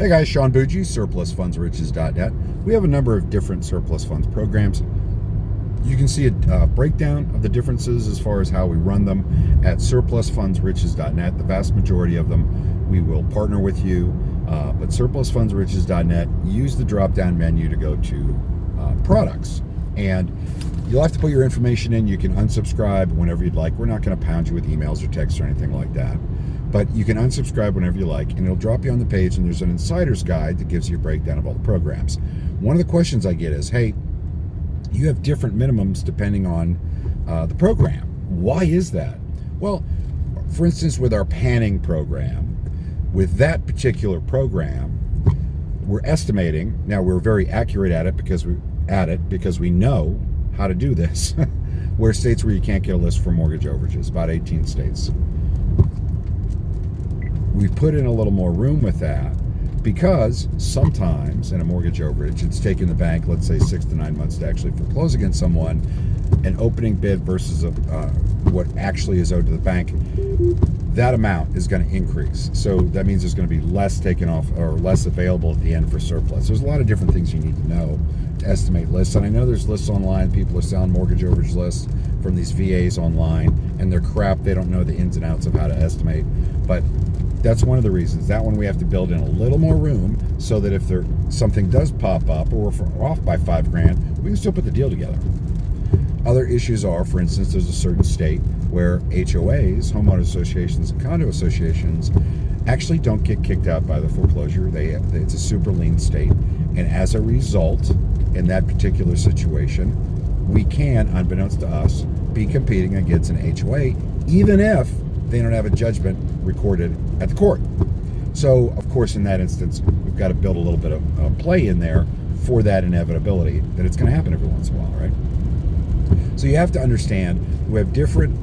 Hey guys, Sean Bougie, surplusfundsriches.net. We have a number of different surplus funds programs. You can see a breakdown of the differences as far as how we run them at surplusfundsriches.net. The vast majority of them we will partner with you, but surplusfundsriches.net, use the drop-down menu to go to products. And you'll have to put your information in. You can unsubscribe whenever you'd like. We're not going to pound you with emails or texts or anything like that. But you can unsubscribe whenever you like, and it'll drop you on the page, and there's an insider's guide that gives you a breakdown of all the programs. One of the questions I get is, hey, you have different minimums depending on the program. Why is that? Well, for instance, with our panning program, with that particular program, we're estimating, now we're very accurate at it because we know how to do this. Where states where you can't get a list for mortgage overages, about 18 states. We put in a little more room with that because sometimes in a mortgage overage, it's taken the bank, let's say 6 to 9 months to actually foreclose against someone. An opening bid versus what actually is owed to the bank, that amount is going to increase. So that means there's going to be less taken off or less available at the end for surplus. There's a lot of different things you need to know to estimate lists. And I know there's lists online. People are selling mortgage overage lists from these VAs online, and they're crap. They don't know the ins and outs of how to estimate. But that's one of the reasons. That one we have to build in a little more room so that if something does pop up or if we're off by $5,000, we can still put the deal together. Other issues are, for instance, there's a certain state where HOAs, homeowner associations, and condo associations actually don't get kicked out by the foreclosure. It's a super lien state. And as a result, in that particular situation, we can, unbeknownst to us, be competing against an HOA, even if they don't have a judgment recorded at the court. So, of course, in that instance, we've got to build a little bit of play in there for that inevitability that it's going to happen every once in a while, right? So you have to understand we have different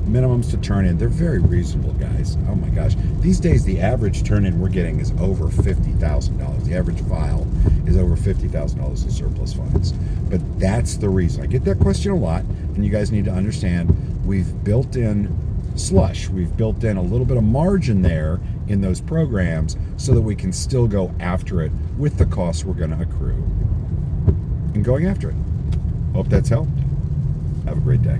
minimums to turn in. They're very reasonable, guys. Oh my gosh. These days, the average turn-in we're getting is over $50,000. The average file is over $50,000 in surplus funds. But that's the reason. I get that question a lot, and you guys need to understand we've built in slush. We've built in a little bit of margin there in those programs so that we can still go after it with the costs we're going to accrue and going after it. Hope that's helped. Have a great day.